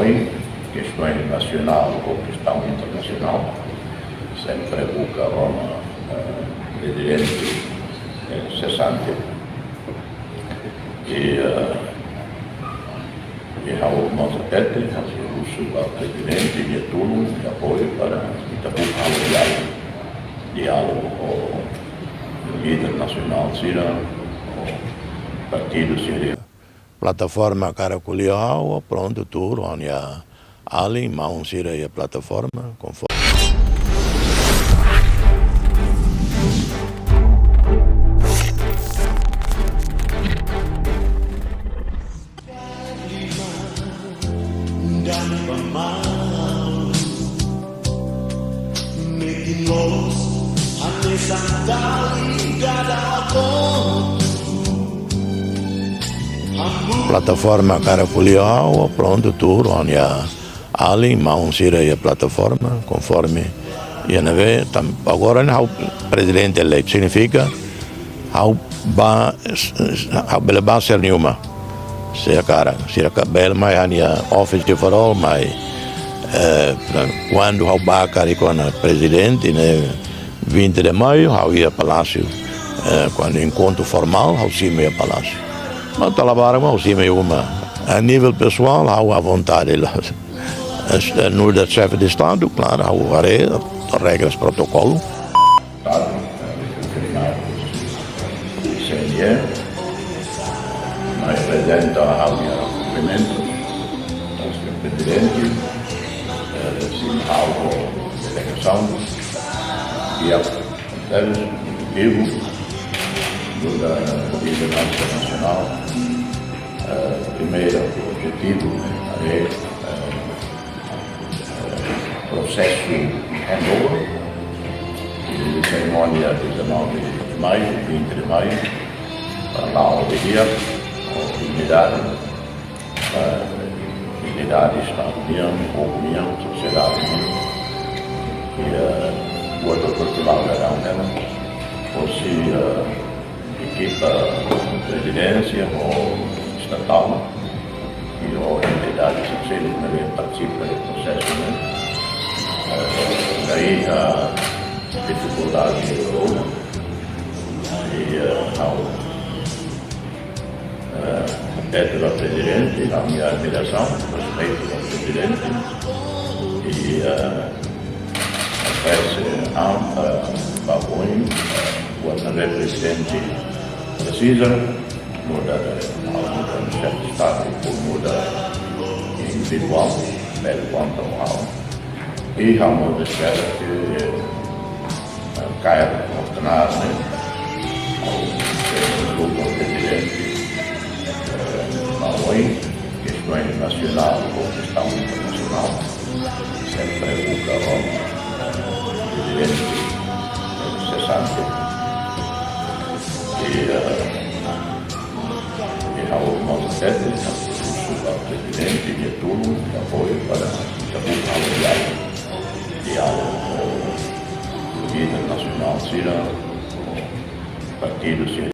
Maui, questões nacional ou questão internacional, sempre busca Roma presidente cessante e ao nosso tete, o seu presidente de turno de apoio para buscar diálogo com o líder nacional Sira, o partido Sira. Plataforma Caraculiao, pronto, tudo, onde há ali, mão Sira e a plataforma, conforme. Plataforma Caraculiao, pronto, tudo, onde há ali, mão Sira e a plataforma, conforme INV, agora o presidente eleito significa que ser nenhuma. Se a cara, se a cabelo, mas a office de farol, mas quando o Bacari com o presidente, né, 20 de maio, eu ia ao palácio, quando encontro formal, eu sim ia ao palácio. Mas eu sim uma, a nível pessoal, eu à vontade, no da chefe de Estado, claro, eu farei regras, protocolo. Mas apresenta ao cumprimento ao Sr. Presidente, algo de delegação e ao vivo da liderança nacional. Primeiro objetivo é processo handover e cerimônia 19 de maio, 20 de maio, para lá obedecer dignidade, Estado-União, União, sociedade, e o outro Portugal dela, fosse equipa presidência ou estatal, e a entidade social também participa do processo. Daí a dificuldade de Roma e até do presidente, a minha admiração, respeito ao presidente e oferece ampla apoio quando o presidente precisa mudar o chefe de Estado por mudar individual, quanto ao e vamos esperar que caia ordenar ao grupo presidente Maui, questões nacional ou questão internacional, sempre busca Roma presidente cessante e ao nosso tete, o presidente de turno de apoio para buscar diálogo com o líder nacional Sira, o partido Sira.